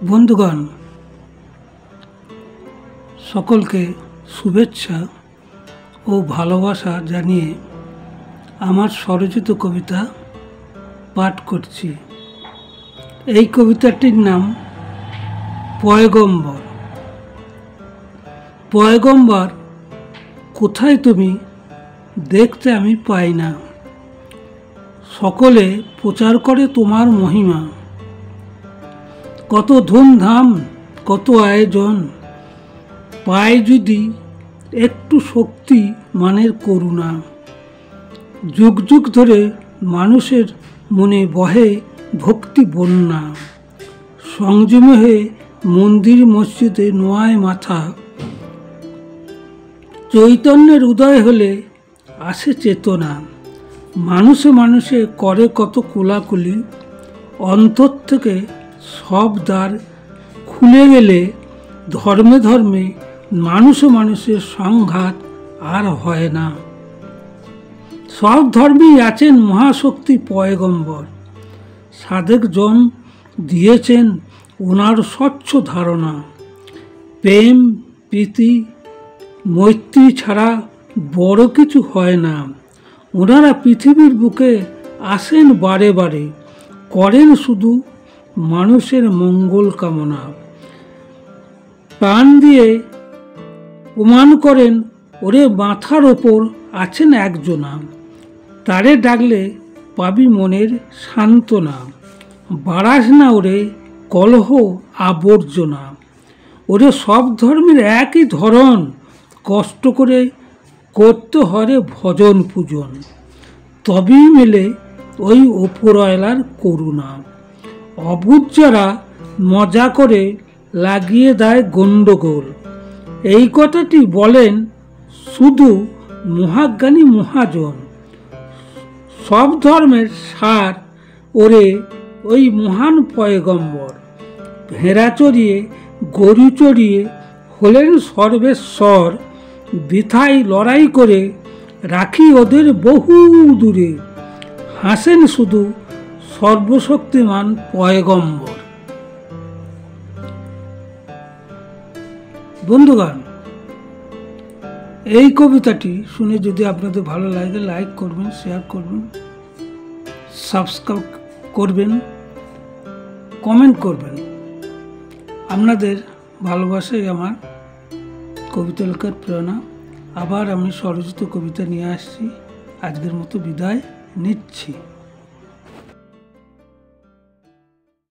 বন্ধুগণ, সকলকে শুভেচ্ছা ও ভালোবাসা জানিয়ে আমার স্বরচিত কবিতা পাঠ করছি। এই কবিতাটির নাম পয়গম্বর। পয়গম্বর কোথায় তুমি দেখতে আমি পাই না, সকলে প্রচার করে তোমার মহিমা। কত ধুমধাম, কত আয়োজন, পায় যদি একটু শক্তি মানের করুণা। যুগ যুগ ধরে মানুষের মনে বহে ভক্তি বন্যা। সংযমে হয়ে মন্দির মসজিদে নোয়ায় মাথা। চৈতন্যের উদয় হলে আসে চেতনা। মানুষে মানুষে করে কত কোলাকুলি। অন্তর থেকে সব দ্বার খুলে গেলে ধর্মে ধর্মে মানুষে মানুষের সংঘাত আর হয় না। সব ধর্মেই আছেন মহাশক্তি পয়গম্বর। সাধক জন দিয়েছেন ওনার স্বচ্ছ ধারণা। প্রেম প্রীতি মৈত্রী ছাড়া বড় কিছু হয় না। ওনারা পৃথিবীর বুকে আসেন বারে বারে, করেন শুধু মানুষের মঙ্গল কামনা। প্রাণ দিয়ে প্রমাণ করেন ওরে মাথার ওপর আছেন একজনা। তারে ডাকলে পাবি মনের সান্ত্বনা। বাড়াস না ওরে কলহ আবর্জনা। ওরে সব ধর্মের একই ধরন, কষ্ট করে করতে হরে ভজন পূজন। তবেই মেলে ওই ওপরওয়ালার করুণা। অবুঝ যারা মজা করে লাগিয়ে দেয় গণ্ডগোল। এই কথাটি বলেন শুধু মহাজ্ঞানী মহাজন। সব ধর্মের সার ওরে ওই মহান পয়গম্বর। ভেড়া চড়িয়ে গরু চড়িয়ে হলেন সর্বেশ্বর। বৃথায় লড়াই করে রাখি ওদের বহু দূরে। হাসেন শুধু সর্বশক্তিমান পয়গম্বর। বন্ধুগণ, এই কবিতাটি শুনে যদি আপনাদের ভালো লাগে লাইক করবেন, শেয়ার করবেন, সাবস্ক্রাইব করবেন, কমেন্ট করবেন। আপনাদের ভালোবাসাই আমার কবিতা লেখার প্রেরণা। আবার আমি স্বরচিত কবিতা নিয়ে আসছি। আজকের মতো বিদায় নিচ্ছি।